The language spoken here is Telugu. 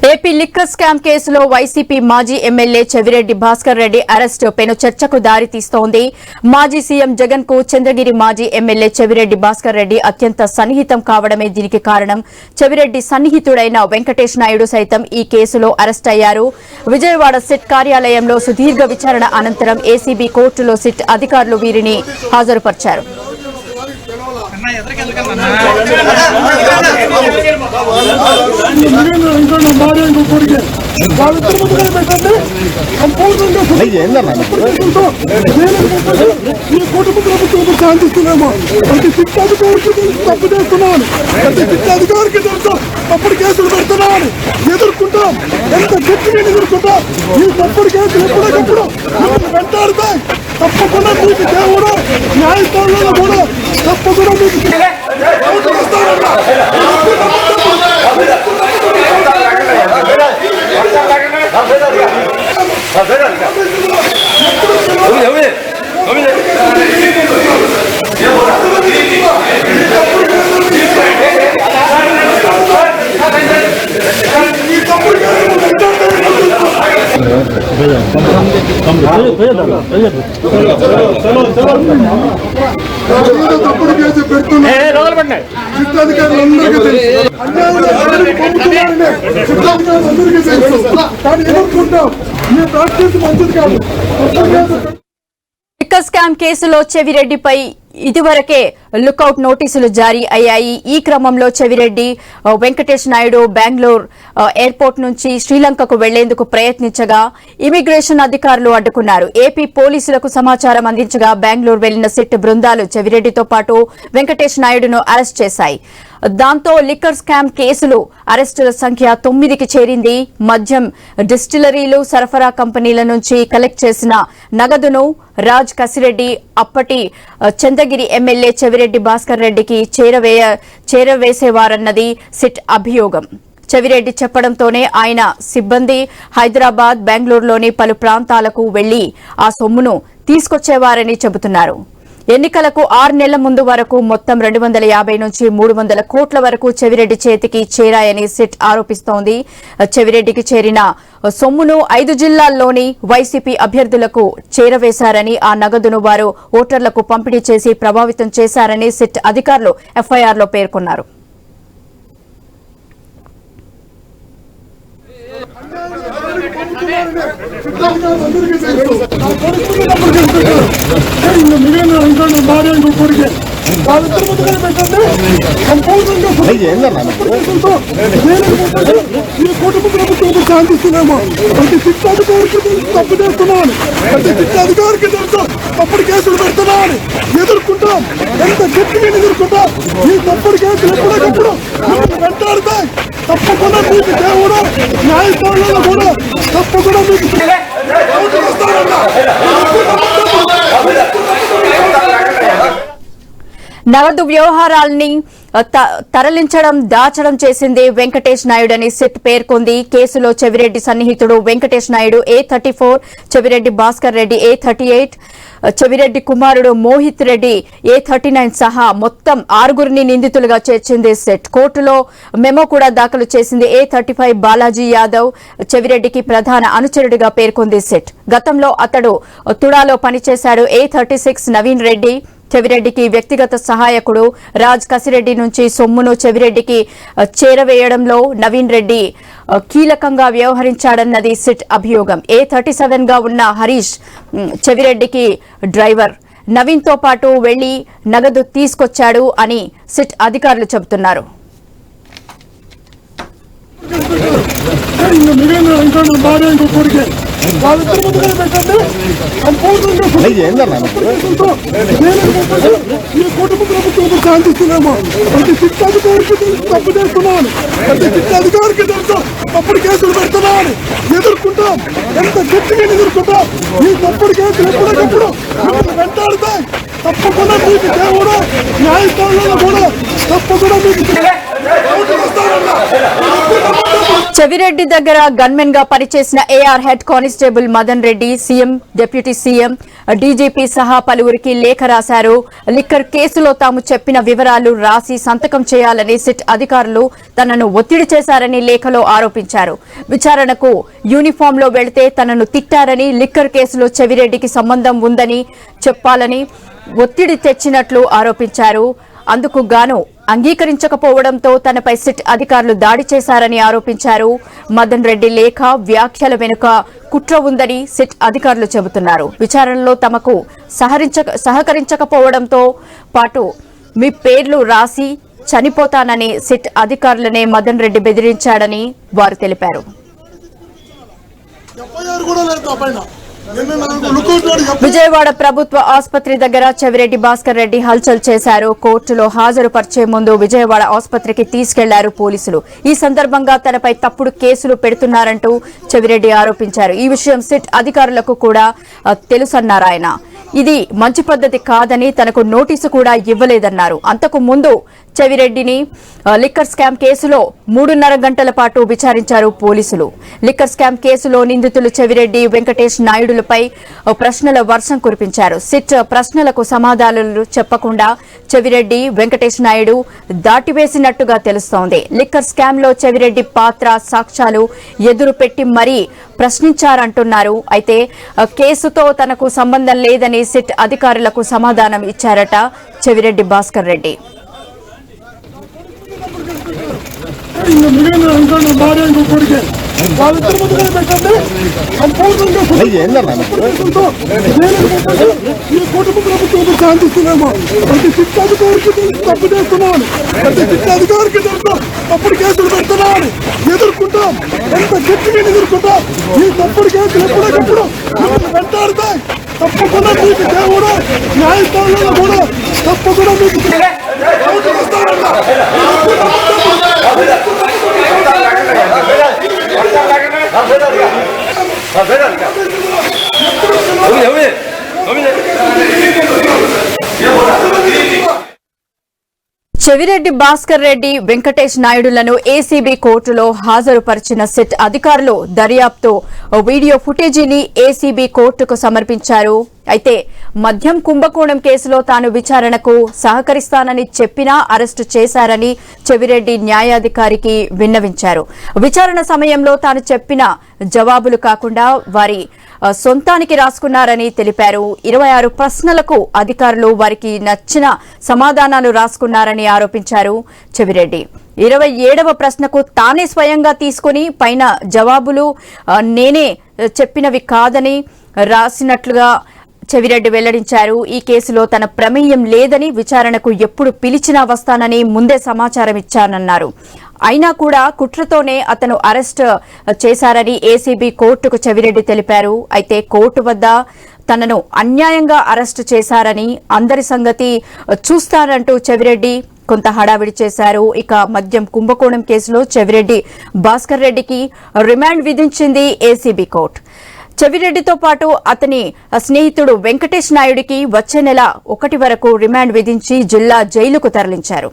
ఏపీ లిక్కర్ స్కామ్ కేసులో వైసీపీ మాజీ ఎమ్మెల్యే చెవిరెడ్డి భాస్కర్ రెడ్డి అరెస్టు పెను చర్చకు దారితీస్తోంది. మాజీ సీఎం జగన్ కు చంద్రగిరి మాజీ ఎమ్మెల్యే చెవిరెడ్డి భాస్కర్ రెడ్డి అత్యంత సన్నిహితం కావడమే దీనికి కారణం. చెవిరెడ్డి సన్నిహితుడైన వెంకటేష్ నాయుడు సైతం ఈ కేసులో అరెస్ట్ అయ్యారు. విజయవాడ సిట్ కార్యాలయంలో సుదీర్ఘ విచారణ అనంతరం ఏసీబీ కోర్టులో సిట్ అధికారులు వీరిని హాజరుపరిచారు. శాంతిస్తున్నామో ప్రతి శిక్షాధికారికి తప్పు చేస్తున్నామని ప్రతి శిక్షాధికారికి తెలుసు తప్పుడు కేసులు పెడుతున్నామని ఎదుర్కొంటాం. ఎంత గట్టిగా ఎదుర్కొంటాం. ఈ తప్పుడు కేసులు ఎప్పుడెప్పుడు వెంటాడుతాయి. తప్పకుండా మీకు దేవుడు న్యాయస్థానంలో కూడా తప్పకుండా మీకు తప్పుడు కేసు పెడుతున్నాయి. చిత్తాధికారులందరికీ తెలుసు. చిత్తాధికారులందరికీ తెలుసు. కానీ ఎదుర్కొంటాం. మీ ప్రాక్టీస్ మంచిది కాదు. లిక్కర్ స్కామ్ కేసులో చెవిరెడ్డిపై ఇదివరకే లుకౌట్ నోటీసులు జారీ అయ్యాయి. ఈ క్రమంలో చెవిరెడ్డి వెంకటేష్ నాయుడు బెంగళూరు ఎయిర్పోర్ట్ నుంచి శ్రీలంకకు వెళ్లేందుకు ప్రయత్నించగా ఇమిగ్రేషన్ అధికారులు అడ్డుకున్నారు. ఏపీ పోలీసులకు సమాచారం అందించగా బెంగళూరు వెళ్లిన సిట్ బృందాలు చెవిరెడ్డితో పాటు వెంకటేష్ నాయుడును అరెస్ట్ చేశాయి. దాంతో లిక్కర్ స్కామ్ కేసులు అరెస్టుల సంఖ్య 9కి చేరింది. మద్యం డిస్టిలరీలు సరఫరా కంపెనీల నుంచి కలెక్ట్ చేసిన నగదును రాజ్ కసిరెడ్డి అప్పటి చంద్రగిరి ఎమ్మెల్యే చెవిరెడ్డి భాస్కర్ రెడ్డికి చేరవేసేవారన్నది సిట్ అభియోగం. చెవిరెడ్డి చెప్పడంతోనే ఆయన సిబ్బంది హైదరాబాద్, బెంగళూరులోని పలు ప్రాంతాలకు వెళ్లి ఆ సొమ్మును తీసుకొచ్చేవారని చెబుతున్నారు. ఎన్నికలకు 6 నెలల ముందు వరకు మొత్తం 250 నుంచి 300 కోట్ల వరకు చెవిరెడ్డి చేతికి చేరాయని సిట్ ఆరోపిస్తోంది. చెవిరెడ్డికి చేరిన సొమ్మును 5 జిల్లాల్లోని వైసీపీ అభ్యర్థులకు చేరవేశారని, ఆ నగదును వారు ఓటర్లకు పంపిణీ చేసి ప్రభావితం చేశారని సిట్ అధికారులు ఎఫ్ఐఆర్లో పేర్కొన్నారు. శాంతిస్తున్నామో ప్రతి శిక్షాధికారికి తప్పు చేస్తున్నామని ప్రతి శిక్షాధికారికి తెలుసు తప్పుడు కేసులు పెడుతున్నామని ఎదుర్కొంటాం. ఎంత గట్టిగా ఎదుర్కొంటాం. ఈ తప్పుడు కేసులు ఎప్పుడెప్పుడు వెంటాడుతాయి. తప్పకుండా మీకు దేవుడు న్యాయస్థానంలో కూడా తప్పకుండా మీకు నగదు వ్యవహారాల్ని తరలించడం, దాచడం చేసింది వెంకటేష్ నాయుడు అని సిట్ పేర్కొంది. కేసులో చెవిరెడ్డి సన్నిహితుడు వెంకటేష్ నాయుడు A34, చెవిరెడ్డి భాస్కర్ రెడ్డి A38, చెవిరెడ్డి కుమారుడు మోహిత్ రెడ్డి A39 సహా మొత్తం 6గురిని నిందితులుగా చేర్చింది సిట్. కోర్టులో మెమో కూడా దాఖలు చేసింది. A35 బాలాజీ యాదవ్ చెవిరెడ్డికి ప్రధాన అనుచరుడిగా పేర్కొంది సిట్. గతంలో అతడు తుడాలో పనిచేశాడు. A36 నవీన్ రెడ్డి చెవిరెడ్డికి వ్యక్తిగత సహాయకుడు. రాజ్ కసిరెడ్డి నుంచి సొమ్మును చెవిరెడ్డికి చేరవేయడంలో నవీన్ రెడ్డి కీలకంగా వ్యవహరించాడన్నది సిట్ అభియోగం. A37 గా ఉన్న హరీష్ చెవిరెడ్డికి డ్రైవర్. నవీన్ తో పాటు వెళ్లి నగదు తీసుకొచ్చాడు అని సిట్ అధికారులు చెబుతున్నారు. శాంతిస్తున్నామో ప్రతి శిక్షాధికారికి తప్పు చేస్తున్నామని ప్రతి శిక్షాధికారికి తెలుసు తప్పుడు కేసులు పెడుతున్నామని ఎదుర్కొంటాం. ఎంత గట్టిగా ఎదుర్కొంటాం. ఈ తప్పుడు కేసులు ఎప్పుడెప్పుడు వెంటాడుతాయి. తప్పకుండా మీకు దేవుడు న్యాయస్థానంలో కూడా తప్పకుండా మీకు చెవిరెడ్డి దగ్గర గన్మెన్ గా పనిచేసిన AR head constable Madan Reddy CM, deputy CM, DGP సహా పలువురికి లేఖ రాశారు. లిక్కర్ కేసులో తాము చెప్పిన వివరాలు రాసి సంతకం చేయాలని సిట్ అధికారులు తనను ఒత్తిడి చేశారని లేఖలో ఆరోపించారు. విచారణకు యూనిఫామ్ లో వెళితే తనను తిట్టారని, లిక్కర్ కేసులో చెవిరెడ్డికి సంబంధం ఉందని చెప్పాలని ఒత్తిడి తెచ్చినట్లు ఆరోపించారు. అందుకు గాను అంగీకరించకపోవడంతో తనపై సిట్ అధికారులు దాడి చేశారని ఆరోపించారు. మదన్ రెడ్డి లేఖ వ్యాఖ్యల వెనుక కుట్ర ఉందని సిట్ అధికారులు చెబుతున్నారు. విచారణలో తమకు సహకరించకపోవడంతో పాటు మీ పేర్లు రాసి చనిపోతానని సిట్ అధికారులనే మదన్ రెడ్డి బెదిరించాడని వారు తెలిపారు. విజయవాడ ప్రభుత్వ ఆసుపత్రి దగ్గర చెవిరెడ్డి భాస్కర్ రెడ్డి హల్చల్ చేశారు. కోర్టులో హాజరుపరిచే ముందు విజయవాడ ఆసుపత్రికి తీసుకెళ్లారు పోలీసులు. ఈ సందర్భంగా తనపై తప్పుడు కేసులు పెడుతున్నారంటూ చెవిరెడ్డి ఆరోపించారు. ఈ విషయం సిట్ అధికారులకు కూడా తెలుసన్నారు ఆయన. ఇది మంచి పద్ధతి కాదని, తనకు నోటీసు కూడా ఇవ్వలేదన్నారు. అంతకు ముందు చెవిరెడ్డిని లిక్కర్ స్కామ్ కేసులో 3.5 గంటల పాటు విచారించారు పోలీసులు. లిక్కర్ స్కామ్ కేసులో నిందితులు చెవిరెడ్డి, వెంకటేష్ నాయుడులపై ప్రశ్నల వర్షం కురిపించారు. సిట్ ప్రశ్నలకు సమాధానాలు చెప్పకుండా చెవిరెడ్డి, వెంకటేష్ నాయుడు దాటివేసినట్టుగా తెలుస్తోంది. లిక్కర్ స్కామ్ లో చెవిరెడ్డి పాత్ర, సాక్ష్యాలు ఎదురు పెట్టి మరీ ప్రశ్నించారంటున్నారు. అయితే కేసుతో తనకు సంబంధం లేదని సిట్ అధికారులకు సమాధానం ఇచ్చారట చెవిరెడ్డి భాస్కర్ రెడ్డి. ఈ కుటుంబ ప్రభుత్వం శాంతిస్తున్నామో ప్రతి శిక్ష అధికారికి తప్పు చేస్తున్నామని, ప్రతి శిక్ష అధికారికి తప్పుడు కేసులు పెడుతున్నామని ఎదుర్కొంటాం. ఎంత గట్టిగా ఎదుర్కొంటాం. ఈ తప్పుడు కేసులు ఎప్పుడెప్పుడు మిమ్మల్ని వెంటాడుతాయి. తప్పకుండా మీకు దేవుడు న్యాయస్థానంలో కూడా తప్పకుండా మీకు చెవిరెడ్డి భాస్కర్ రెడ్డి, వెంకటేష్ నాయుడులను ఏసీబీ కోర్టులో హాజరుపరిచిన సిట్ అధికారులు దర్యాప్తు వీడియో ఫుటేజీని ఏసీబీ కోర్టుకు సమర్పించారు. అయితే మద్యం కుంభకోణం కేసులో తాను విచారణకు సహకరిస్తానని చెప్పినా అరెస్టు చేశారని చెవిరెడ్డి న్యాయాధికారికి విన్నవించారు. విచారణ సమయంలో తాను చెప్పిన జవాబులు కాకుండా వారి సొంతానికి రాసుకున్నారని తెలిపారు. 26 ప్రశ్నలకు అధికారులు వారికి నచ్చిన సమాధానాలు రాసుకున్నారని ఆరోపించారు చెవిరెడ్డి. 27వ ప్రశ్నకు తానే స్వయంగా తీసుకుని పైన జవాబులు నేనే చెప్పినవి కాదని రాసినట్లుగా చెవిరెడ్డి వెల్లడించారు. ఈ కేసులో తన ప్రమేయం లేదని, విచారణకు ఎప్పుడు పిలిచినా వస్తానని ముందే సమాచారం ఇచ్చానన్నారు. అయినా కూడా కుట్రతోనే అతను అరెస్ట్ చేశారని ఏసీబీ కోర్టుకు చెవిరెడ్డి తెలిపారు. అయితే కోర్టు వద్ద తనను అన్యాయంగా అరెస్టు చేశారని, అందరి సంగతి చూస్తారంటూ చెవిరెడ్డి కొంత హడావిడి చేశారు. ఇక మద్యం కుంభకోణం కేసులో చెవిరెడ్డి భాస్కర్ రెడ్డికి రిమాండ్ విధించింది ఏసీబీ కోర్టు. చెవిరెడ్డితో పాటు అతని స్నేహితుడు వెంకటేష్ నాయుడికి వచ్చే నెల 1 వరకు రిమాండ్ విధించి జిల్లా జైలుకు తరలించారు.